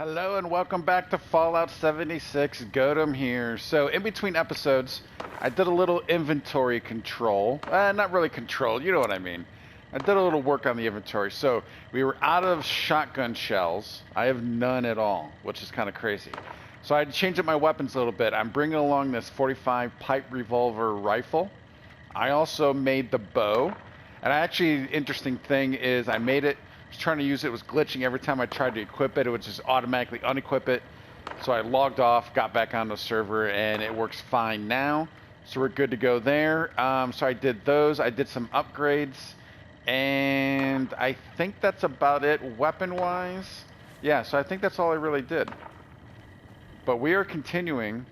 Hello and welcome back to Fallout 76. Godum here. So in between episodes, I did a little inventory control. Not really control, you know what I mean. I did a little work on the inventory. So we were out of shotgun shells. I have none at all, which is kind of crazy. So I had to change up my weapons a little bit. I'm bringing along this 45 pipe revolver rifle. I also made the bow. And actually, interesting thing is I made it. I was trying to use it. It was glitching every time I tried to equip it. It would just automatically unequip it. So I logged off, got back on the server, and it works fine now. So we're good to go there. So I did those. I did some upgrades. And I think that's about it weapon-wise. Yeah, so I think that's all I really did. But we are continuing.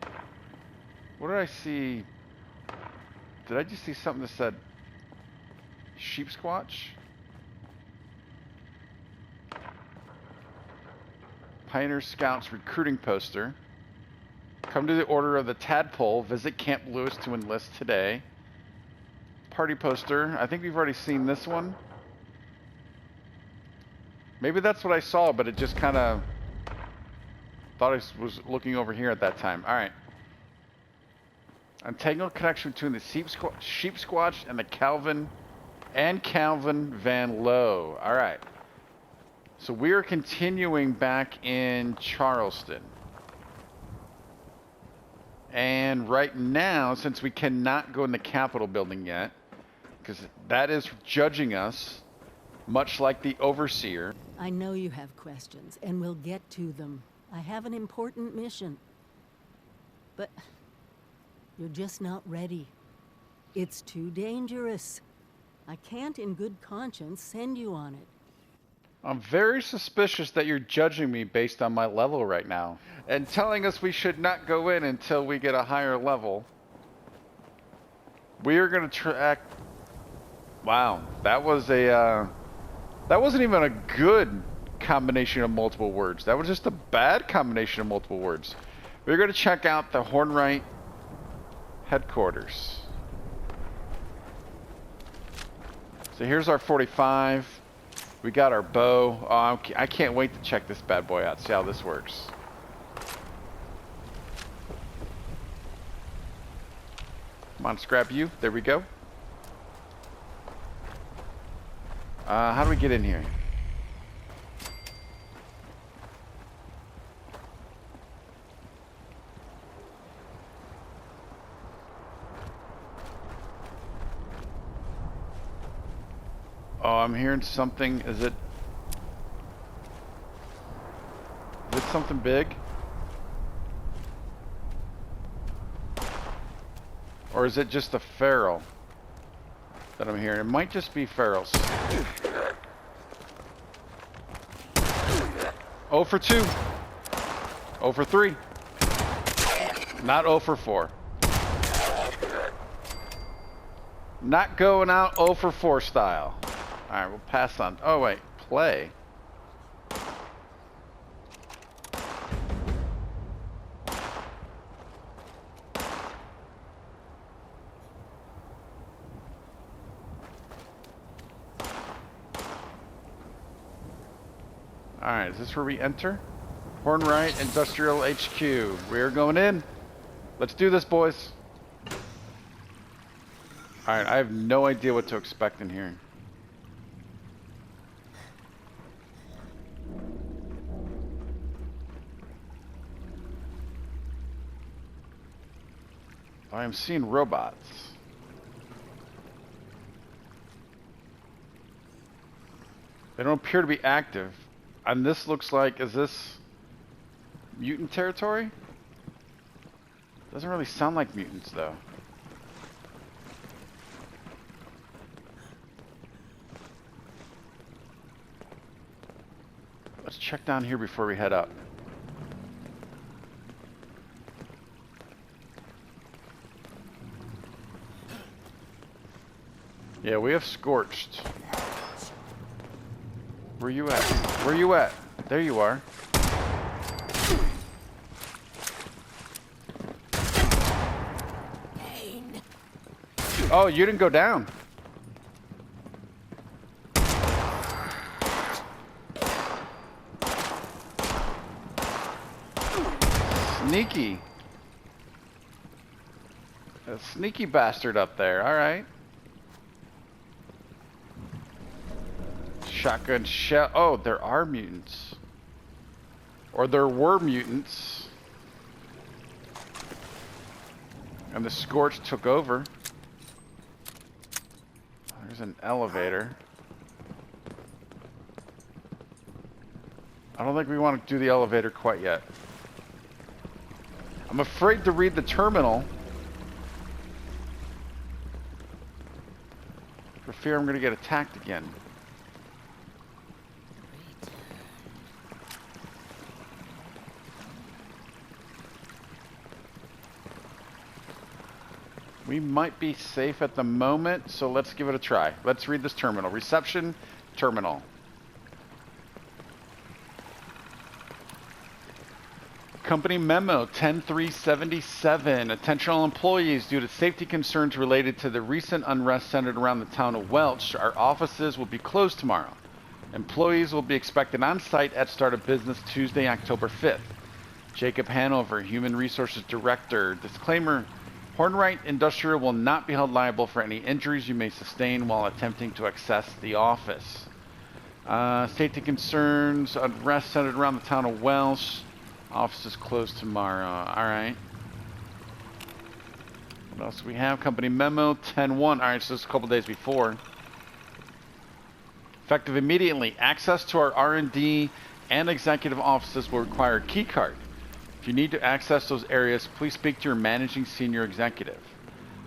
What did I see? Did I just see something that said sheep squatch? Pioneer Scouts recruiting poster. Come to the Order of the Tadpole. Visit Camp Lewis to enlist today. Party poster. I think we've already seen this one. Maybe that's what I saw, but it just kind of thought I was looking over here at that time. All right. Untangled connection between the sheep squatch and the Calvin Van Lowe. All right. So we are continuing back in Charleston. And right now, since we cannot go in the Capitol building yet, because that is judging us, much like the Overseer. I know you have questions, and we'll get to them. I have an important mission. But you're just not ready. It's too dangerous. I can't in good conscience send you on it. I'm very suspicious that you're judging me based on my level right now and telling us we should not go in until we get a higher level. We are going to track. Wow, that was that wasn't even a good combination of multiple words. That was just a bad combination of multiple words. We're going to check out the Hornwright headquarters. So here's our 45. We got our bow. Oh, I can't wait to check this bad boy out, see how this works. Come on, scrap you. There we go. How do we get in here? Oh, I'm hearing something. Is it something big? Or is it just a feral that I'm hearing? It might just be ferals. 0 for 2. 0 for 3. Not 0 for 4. Not going out 0 for 4 style. Alright, we'll pass on. Oh, wait. Play. Alright, is this where we enter? Hornwright Industrial HQ. We're going in. Let's do this, boys. Alright, I have no idea what to expect in here. I am seeing robots. They don't appear to be active. And this looks like, is this mutant territory? Doesn't really sound like mutants, though. Let's check down here before we head up. Yeah, we have Scorched. Where you at? Where you at? There you are. Oh, you didn't go down. Sneaky. A sneaky bastard up there. Alright. Shotgun shell. Oh, there are mutants. Or there were mutants. And the Scorched took over. There's an elevator. I don't think we want to do the elevator quite yet. I'm afraid to read the terminal. For fear I'm going to get attacked again. We might be safe at the moment, so let's give it a try. Let's read this terminal. Reception terminal. Company memo 10377. Attention all employees, due to safety concerns related to the recent unrest centered around the town of Welch, our offices will be closed tomorrow. Employees will be expected on site at start of business Tuesday, October 5th. Jacob Hanover, Human Resources Director. Disclaimer, Hornwright Industrial will not be held liable for any injuries you may sustain while attempting to access the office. Safety concerns, unrest centered around the town of Welch. Office is closed tomorrow. Alright. What else do we have? Company memo 10-1. Alright, so this is a couple days before. Effective immediately. Access to our R&D and executive offices will require a key card. If you need to access those areas, please speak to your managing senior executive.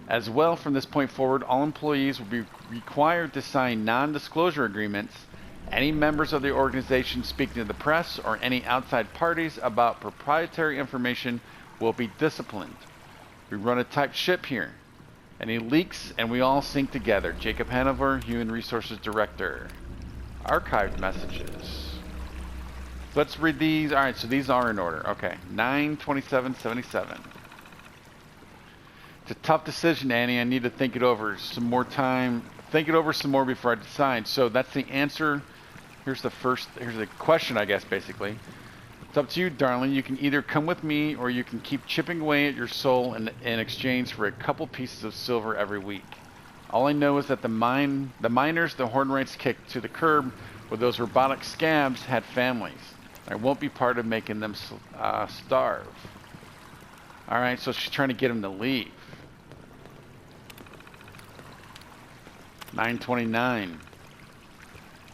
As well, from this point forward, all employees will be required to sign non-disclosure agreements. Any members of the organization speaking to the press or any outside parties about proprietary information will be disciplined. We run a tight ship here. Any leaks and we all sync together. Jacob Hanover, Human Resources Director. Archived messages. Let's read these. Alright, so these are in order. Okay. 9/27/77. It's a tough decision, Annie. I need to think it over some more time. Think it over some more before I decide. So that's the answer. Here's the question, I guess, basically. It's up to you, darling. You can either come with me or you can keep chipping away at your soul in exchange for a couple pieces of silver every week. All I know is that the miners the Hornwrights kicked to the curb with those robotic scabs had families. I won't be part of making them starve. Alright, so she's trying to get him to leave. 9:29.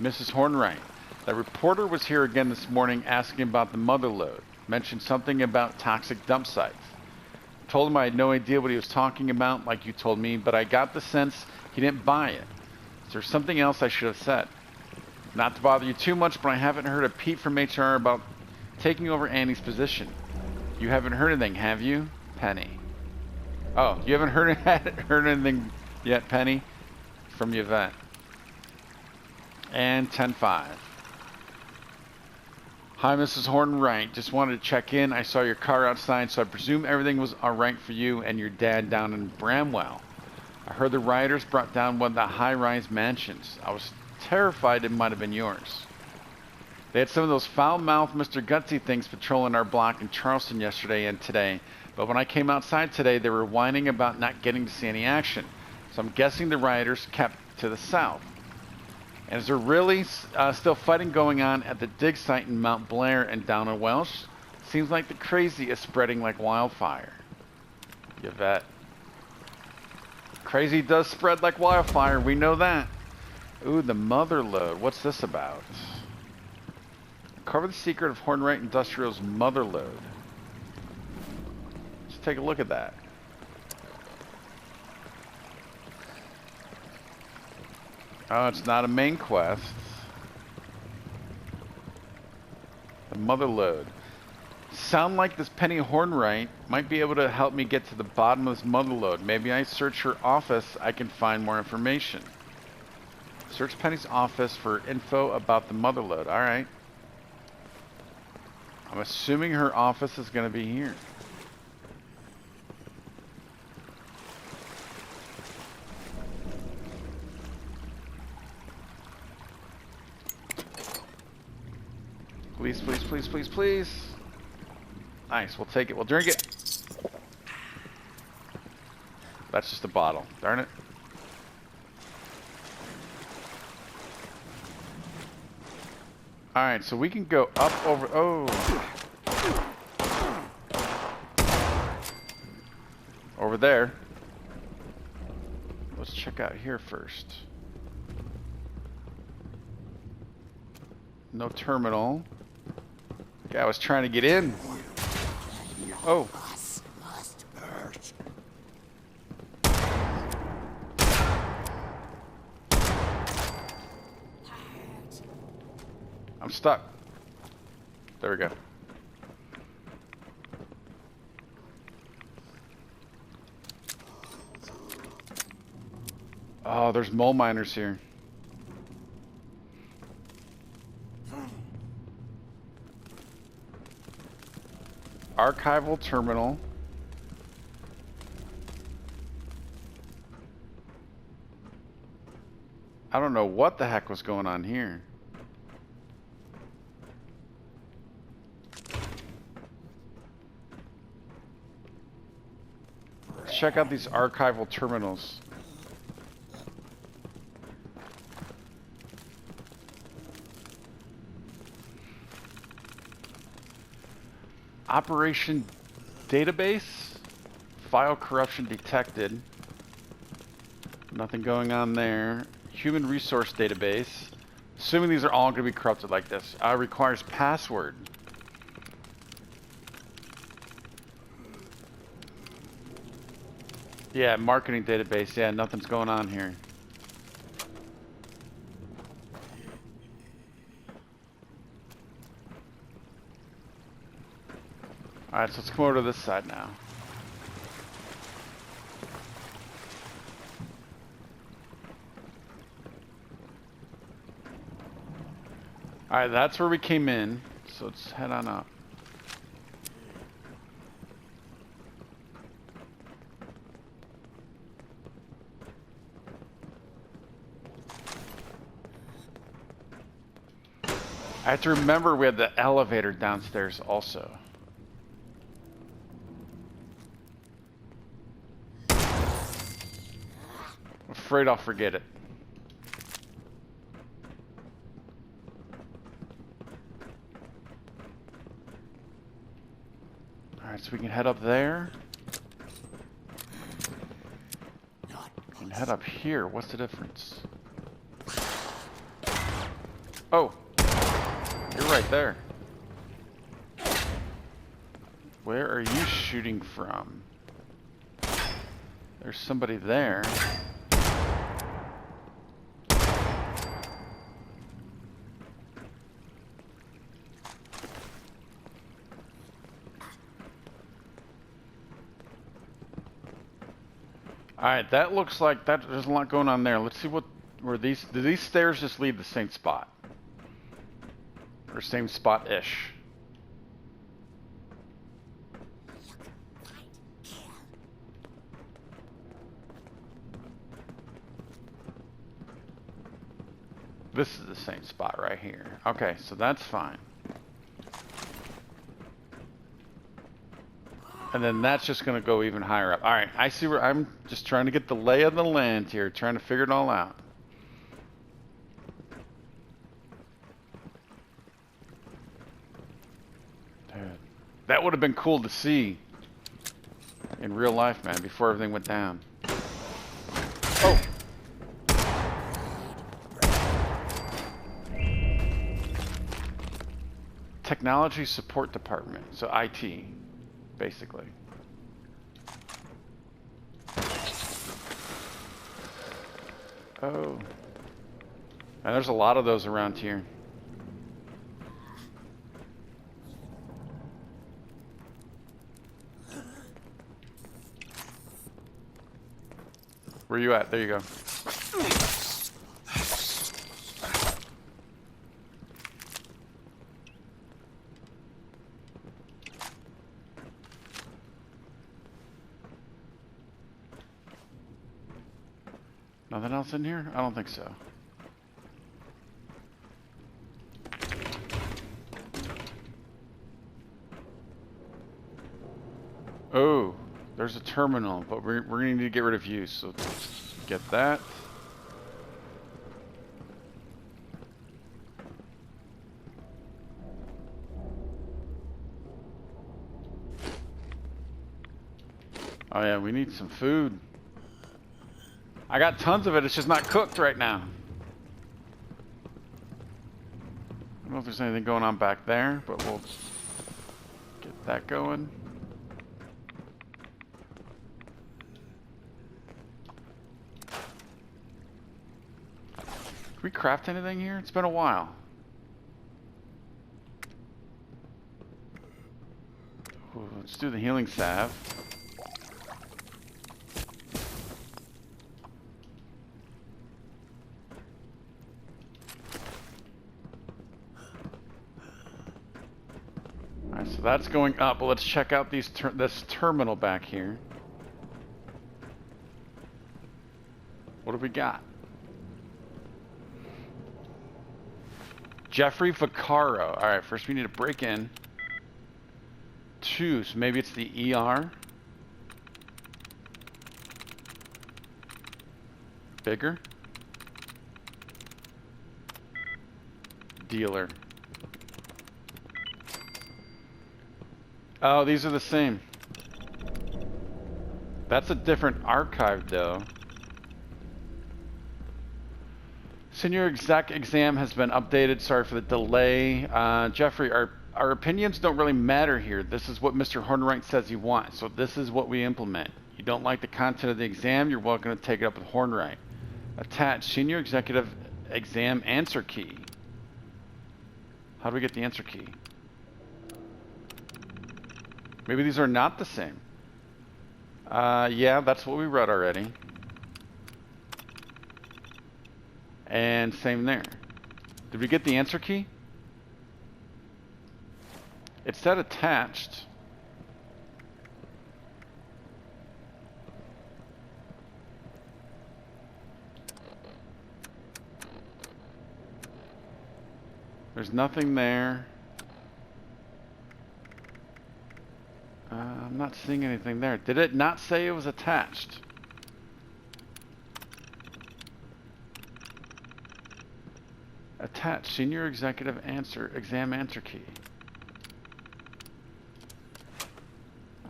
Mrs. Hornwright. The reporter was here again this morning asking about the mother lode. Mentioned something about toxic dump sites. Told him I had no idea what he was talking about, like you told me, but I got the sense he didn't buy it. Is there something else I should have said? Not to bother you too much, but I haven't heard a peep from HR about taking over Annie's position. You haven't heard anything, have you? Penny. Oh, you haven't heard anything yet, Penny? From Yvette. And 10-5. Hi, Mrs. Hornwright. Just wanted to check in. I saw your car outside, so I presume everything was all right for you and your dad down in Bramwell. I heard the rioters brought down one of the high-rise mansions. I was terrified it might have been yours. They had some of those foul-mouthed Mr. Gutsy things patrolling our block in Charleston yesterday and today, but when I came outside today, they were whining about not getting to see any action. So I'm guessing the rioters kept to the south. And is there really still fighting going on at the dig site in Mount Blair and down in Welsh? Seems like the crazy is spreading like wildfire. Yvette. Crazy does spread like wildfire, we know that. Ooh, the mother lode. What's this about? Cover the secret of Hornwright Industrial's mother lode. Let's take a look at that. Oh, it's not a main quest. The mother lode. Sound like this Penny Hornwright might be able to help me get to the bottom of this mother lode. Maybe I search her office, I can find more information. Search Penny's office for info about the mother lode. Alright. I'm assuming her office is going to be here. Please, please, please, please, please. Nice, we'll take it. We'll drink it. That's just a bottle. Darn it. Alright, so we can go up over... Oh. Over there. Let's check out here first. No terminal. Guy was trying to get in. Oh. I'm stuck. There we go. Oh, there's mole miners here. Archival terminal. I don't know what the heck was going on here. Let's check out these archival terminals. Operation database. File corruption detected. Nothing going on there. Human resource database. Assuming these are all going to be corrupted like this. Requires password. Yeah, marketing database. Yeah, nothing's going on here. Alright, so let's come over to this side now. Alright, that's where we came in. So let's head on up. I have to remember we had the elevator downstairs also. I'm afraid I'll forget it. Alright, so we can head up there. And head up here. What's the difference? Oh! You're right there. Where are you shooting from? There's somebody there. Alright, that looks like there's a lot going on there. Let's see where do these stairs just lead the same spot? Or same spot-ish. This is the same spot right here. Okay, so that's fine. And then that's just going to go even higher up. Alright, I see where I'm just trying to get the lay of the land here, trying to figure it all out. Dude, that would have been cool to see in real life, man, before everything went down. Oh! Technology Support Department, so IT. Basically. Oh. And there's a lot of those around here. Where you at? There you go. Nothing else in here? I don't think so. Oh, there's a terminal, but we're going to need to get rid of you, so get that. Oh yeah, we need some food. I got tons of it, it's just not cooked right now. I don't know if there's anything going on back there, but we'll get that going. Can we craft anything here? It's been a while. Ooh, let's do the healing salve. Alright, so that's going up, but let's check out this terminal back here. What have we got? Jeffrey Vaccaro. Alright, first we need to break in. 2, so maybe it's the ER. Bigger. Dealer. Oh, these are the same. That's a different archive, though. Senior exec exam has been updated. Sorry for the delay. Jeffrey, our opinions don't really matter here. This is what Mr. Hornwright says he wants, so this is what we implement. You don't like the content of the exam, you're welcome to take it up with Hornwright. Attach senior executive exam answer key. How do we get the answer key? Maybe these are not the same. Yeah, that's what we read already. And same there. Did we get the answer key? It said attached. There's nothing there. I'm not seeing anything there. Did it not say it was attached? Attached senior executive exam answer key.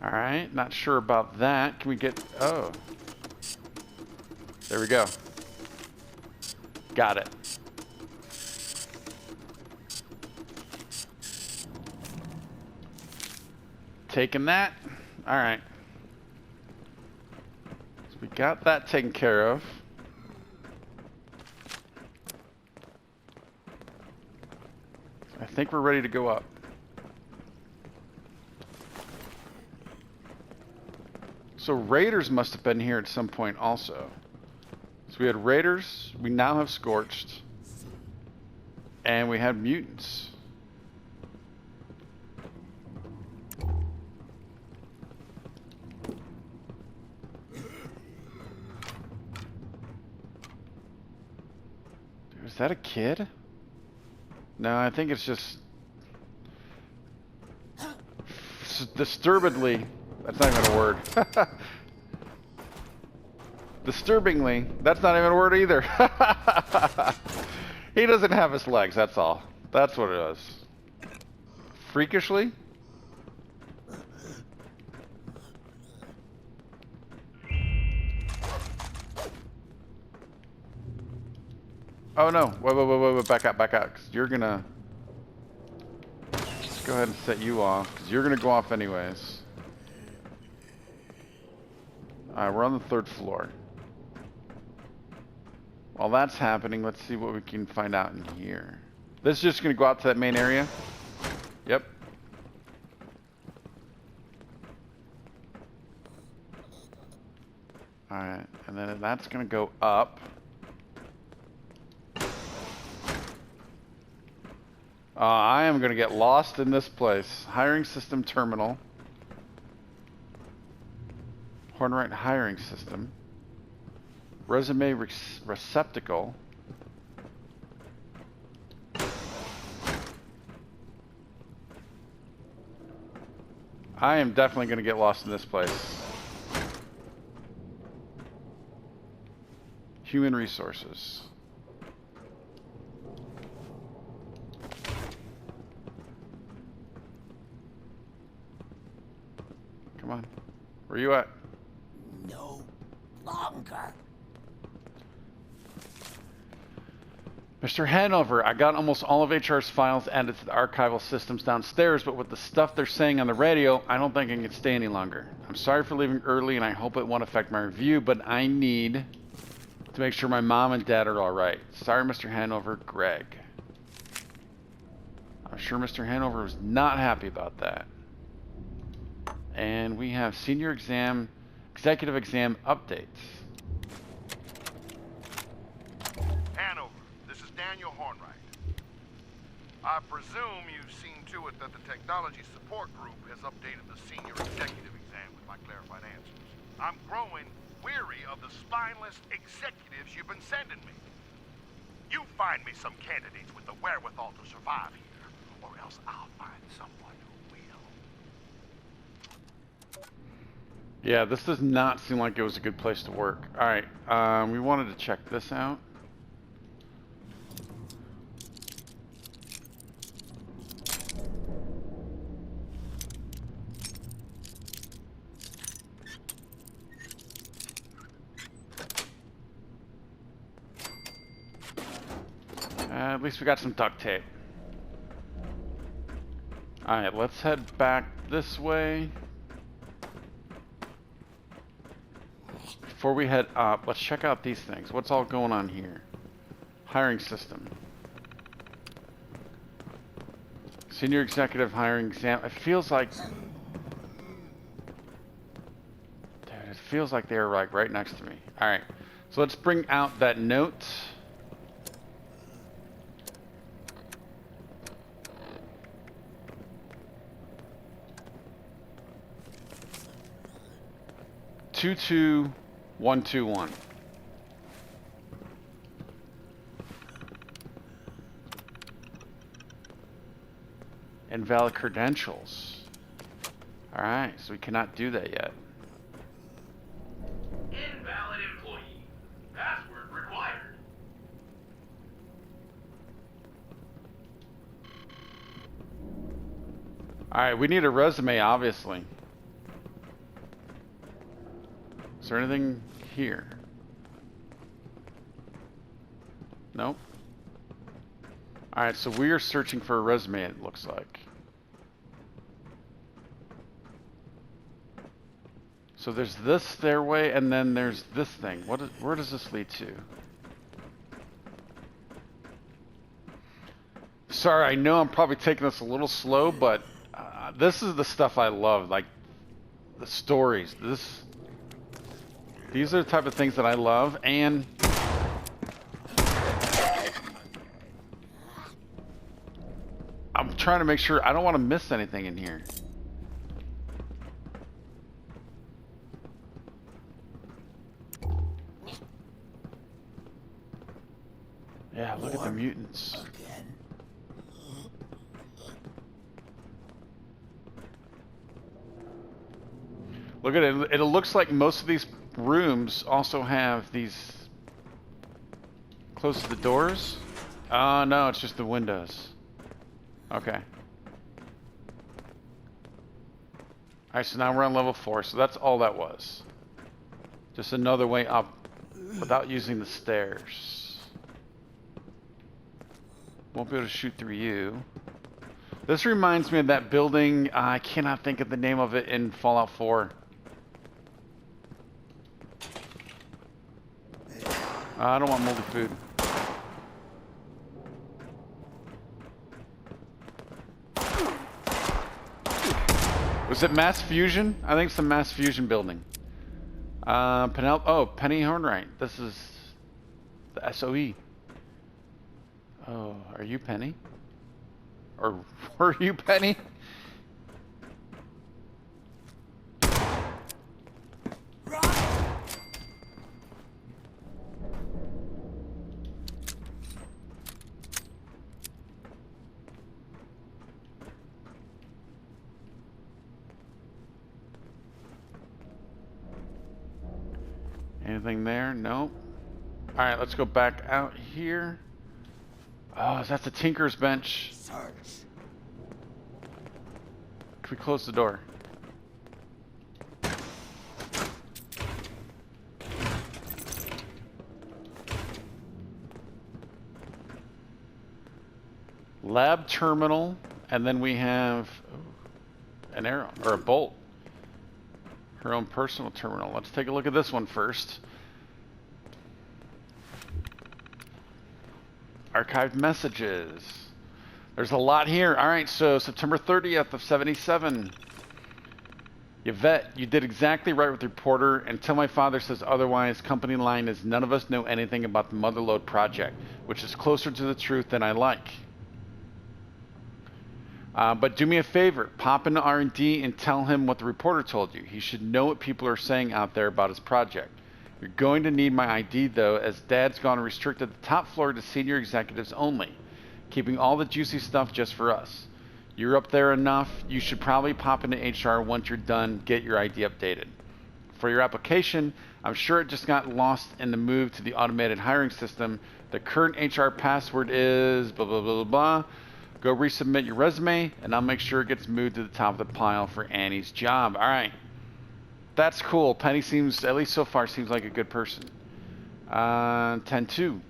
Alright, not sure about that. Can we get... Oh. There we go. Got it. Taking that. Alright. So we got that taken care of. I think we're ready to go up. So raiders must have been here at some point also. So we had raiders, we now have scorched, and we had mutants. Is that a kid? No, I think it's just disturbedly. That's not even a word. Disturbingly, that's not even a word either. He doesn't have his legs, that's all. That's what it is. Freakishly? Oh no, wait, back up, 'cause you're gonna... Let's go ahead and set you off, because you're gonna go off anyways. Alright, we're on the 3rd floor. While that's happening, let's see what we can find out in here. This is just gonna go out to that main area? Yep. Alright, and then that's gonna go up. I am going to get lost in this place. Hiring system terminal. Hornwright hiring system. Resume receptacle. I am definitely going to get lost in this place. Human resources. Come on. Where you at? No longer. Mr. Hanover, I got almost all of HR's files added to the archival systems downstairs, but with the stuff they're saying on the radio, I don't think I can stay any longer. I'm sorry for leaving early, and I hope it won't affect my review, but I need to make sure my mom and dad are all right. Sorry, Mr. Hanover, Greg. I'm sure Mr. Hanover was not happy about that. And we have senior executive exam updates. Hanover, this is Daniel Hornwright. I presume you've seen to it that the technology support group has updated the senior executive exam with my clarified answers. I'm growing weary of the spineless executives you've been sending me. You find me some candidates with the wherewithal to survive here, or else I'll find someone who will. Yeah, this does not seem like it was a good place to work. Alright, we wanted to check this out. At least we got some duct tape. Alright, let's head back this way. Before we head up, let's check out these things. What's all going on here? Hiring system. Senior executive hiring exam. It feels like... Dude, it feels like they're like right next to me. Alright, so let's bring out that note. Two, 121. Invalid credentials. Alright, so we cannot do that yet. Invalid employee. Password required. Alright, we need a resume, obviously. Is there anything here? Nope. Alright, so we are searching for a resume, it looks like. So there's this stairway, and then there's this thing. Where does this lead to? Sorry, I know I'm probably taking this a little slow, but this is the stuff I love. Like, the stories. These are the type of things that I love, and... I'm trying to make sure I don't want to miss anything in here. Yeah, look at the mutants. Look at it. It looks like most of these rooms also have these close to the doors. Oh, no, it's just the windows. Okay. Alright, so now we're on level 4, so that's all that was. Just another way up without using the stairs. Won't be able to shoot through you. This reminds me of that building, I cannot think of the name of it, in Fallout 4. I don't want moldy food. Was it Mass Fusion? I think it's the Mass Fusion building. Penny Hornwright. This is the SOE. Oh, are you Penny? Or were you Penny? Anything there? Nope. Alright, let's go back out here. Oh, that's the Tinker's bench. Search. Can we close the door? Lab terminal, and then we have an arrow, or a bolt. Her own personal terminal. Let's take a look at this one first. Archived messages. There's a lot here. Alright, so September 30th of 77. Yvette, you did exactly right with the reporter. Until my father says otherwise, company line is none of us know anything about the Motherlode project, which is closer to the truth than I like. But do me a favor, pop into R&D and tell him what the reporter told you. He should know what people are saying out there about his project. You're going to need my ID, though, as Dad's gone restricted the top floor to senior executives only, keeping all the juicy stuff just for us. You're up there enough. You should probably pop into HR once you're done, get your ID updated. For your application, I'm sure it just got lost in the move to the automated hiring system. The current HR password is blah, blah, blah, blah, blah. Go resubmit your resume, and I'll make sure it gets moved to the top of the pile for Annie's job. All right. That's cool. Penny seems, at least so far, seems like a good person. 10-2.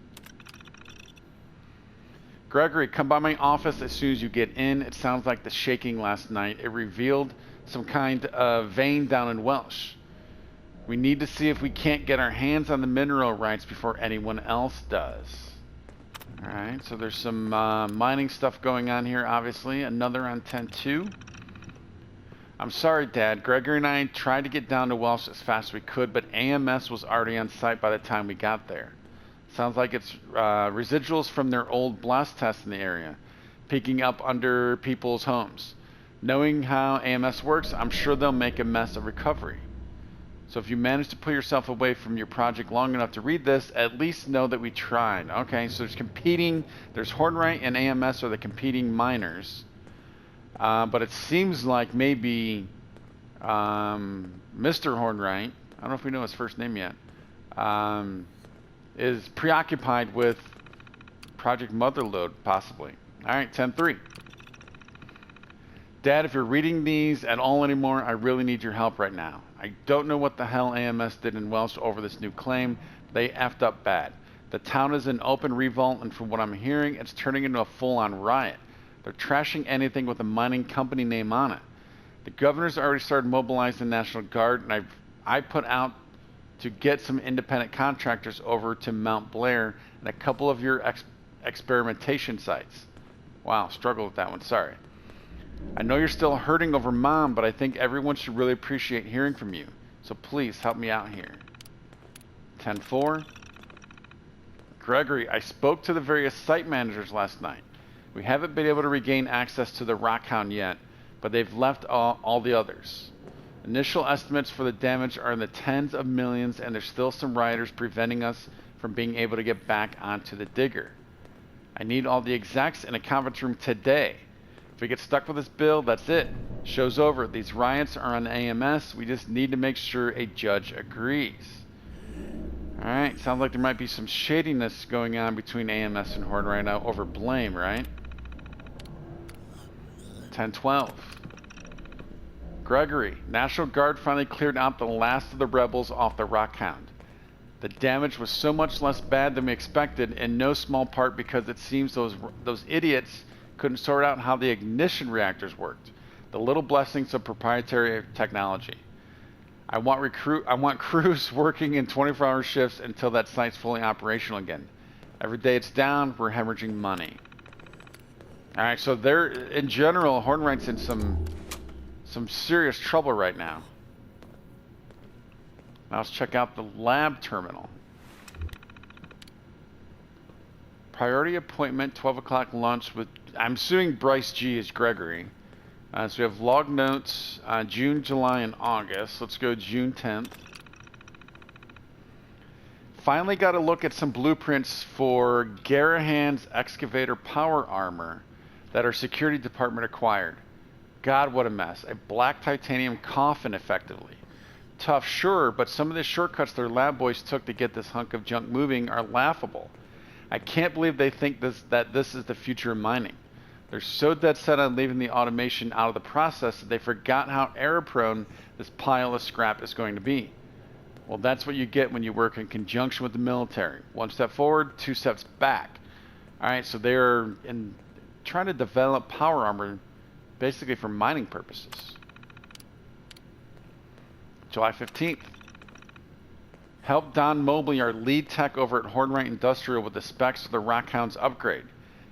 Gregory, come by my office as soon as you get in. It sounds like the shaking last night. It revealed some kind of vein down in Welsh. We need to see if we can't get our hands on the mineral rights before anyone else does. Alright, so there's some mining stuff going on here, obviously. Another on 10-2. I'm sorry, Dad. Gregory and I tried to get down to Welsh as fast as we could, but AMS was already on site by the time we got there. Sounds like it's residuals from their old blast test in the area, peeking up under people's homes. Knowing how AMS works, I'm sure they'll make a mess of recovery. So if you manage to pull yourself away from your project long enough to read this, at least know that we tried. Okay, so there's Hornwright and AMS are the competing miners. But it seems like maybe Mr. Hornwright, I don't know if we know his first name yet, is preoccupied with Project Motherlode, possibly. Alright, 10-3. Dad, if you're reading these at all anymore, I really need your help right now. I don't know what the hell AMS did in Welsh over this new claim. They effed up bad. The town is in open revolt, and from what I'm hearing, it's turning into a full-on riot. They're trashing anything with a mining company name on it. The governor's already started mobilizing the National Guard, and I put out to get some independent contractors over to Mount Blair and a couple of your experimentation sites. Wow, struggled with that one, sorry. I know you're still hurting over Mom, but I think everyone should really appreciate hearing from you. So please help me out here. 10-4. Gregory, I spoke to the various site managers last night. We haven't been able to regain access to the Rockhound yet, but they've left all the others. Initial estimates for the damage are in the tens of millions, and there's still some rioters preventing us from being able to get back onto the digger. I need all the execs in a conference room today. If we get stuck with this bill, that's it. Show's over. These riots are on AMS. We just need to make sure a judge agrees. Alright, sounds like there might be some shadiness going on between AMS and Horn right now over blame, right? 10-12. Gregory, National Guard finally cleared out the last of the rebels off the Rockhound. The damage was so much less bad than we expected, in no small part because it seems those idiots couldn't sort out how the ignition reactors worked. The little blessings of proprietary technology. I want crews working in 24-hour shifts until that site's fully operational again. Every day it's down, we're hemorrhaging money. Alright, so they're, in general, Hornwright's in some serious trouble right now. Now let's check out the lab terminal. Priority appointment, 12 o'clock lunch with, I'm assuming Bryce G is Gregory. So we have log notes, June, July, and August. Let's go June 10th. Finally got a look at some blueprints for Garahan's excavator power armor that our security department acquired. God, what a mess. A black titanium coffin, effectively. tough, sure, but some of the shortcuts their lab boys took to get this hunk of junk moving are laughable. I can't believe they think that this is the future of mining. They're so dead set on leaving the automation out of the process that they forgot how error-prone this pile of scrap is going to be. Well, that's what you get when you work in conjunction with the military. 1 step forward, 2 steps back. All right, so they're trying to develop power armor basically for mining purposes. July 15th. Help Don Mobley, our lead tech over at Hornwright Industrial, with the specs for the Rockhound's upgrade.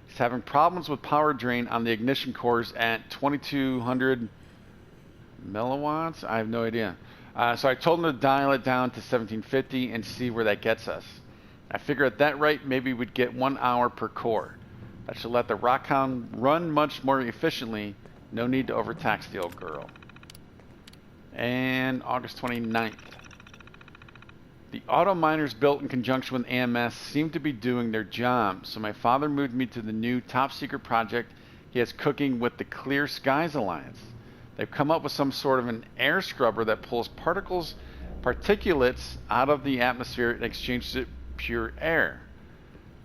He's having problems with power drain on the ignition cores at 2200 milliwatts? I have no idea. So I told him to dial it down to 1750 and see where that gets us. I figure at that rate, maybe we'd get 1 hour per core. That should let the Rockhound run much more efficiently. No need to overtax the old girl. And August 29th. The auto miners built in conjunction with AMS seem to be doing their job, so my father moved me to the new top secret project he has cooking with the Clear Skies Alliance. They've come up with some sort of an air scrubber that pulls particulates out of the atmosphere and exchanges it pure air.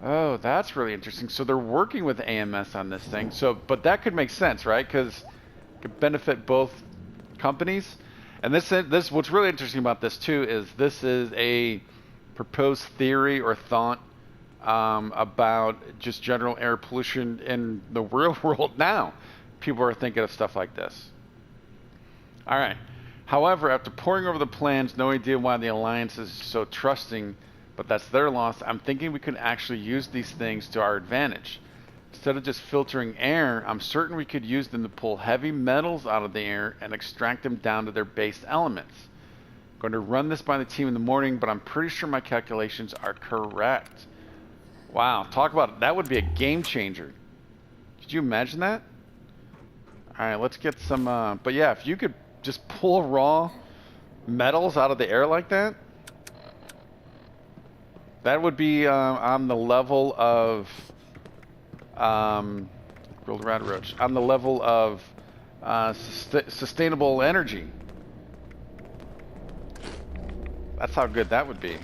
Oh, that's really interesting. So they're working with AMS on this thing. So, but that could make sense, right? Because it could benefit both companies. And this what's really interesting about this too is this is a proposed theory or thought about just general air pollution in the real world now. People are thinking of stuff like this. All right. However, after poring over the plans, no idea why the Alliance is so trusting, but that's their loss, I'm thinking we could actually use these things to our advantage. Instead of just filtering air, I'm certain we could use them to pull heavy metals out of the air and extract them down to their base elements. I'm going to run this by the team in the morning, but I'm pretty sure my calculations are correct. Wow, talk about it. That would be a game changer. Could you imagine that? All right, let's get some, but yeah, if you could just pull raw metals out of the air like that, that would be on the level of grilled rat roach, on the level of sustainable energy. That's how good that would be.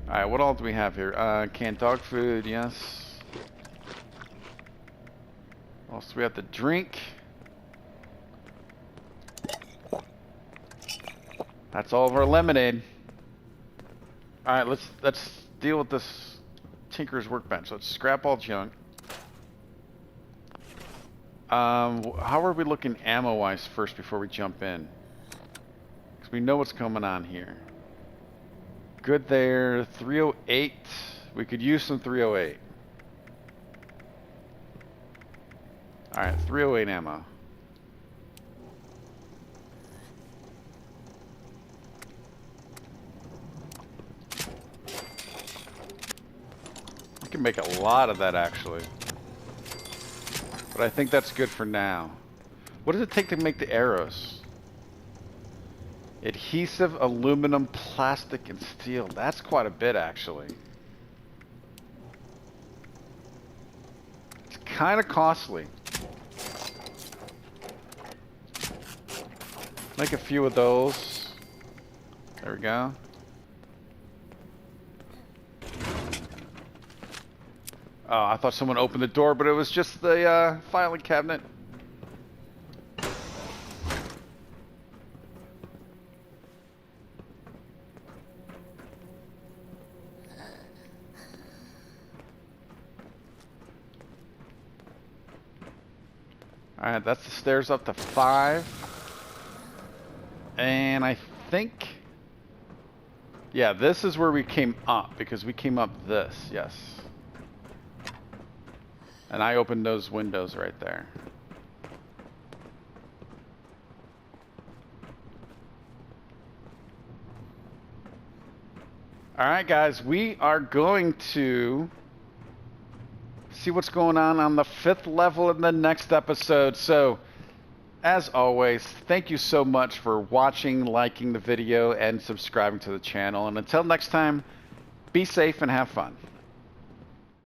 All right, what all do we have here? Canned dog food, yes. What else do we have to drink? That's all of our lemonade. All right, let's deal with this Tinker's workbench. Let's scrap all junk. How are we looking ammo-wise first before we jump in? Because we know what's coming on here. Good there. 308. We could use some 308. All right, 308 ammo. You can make a lot of that actually, but I think that's good for now. What does it take to make the arrows? Adhesive, aluminum, plastic, and steel. That's quite a bit actually. It's kind of costly. Make a few of those. There we go. Oh, I thought someone opened the door, but it was just the filing cabinet. Alright, that's the stairs up to 5. And I think... yeah, this is where we came up, because we came up this, yes. And I opened those windows right there. Alright guys, we are going to see what's going on the 5th level in the next episode. So, as always, thank you so much for watching, liking the video, and subscribing to the channel. And until next time, be safe and have fun.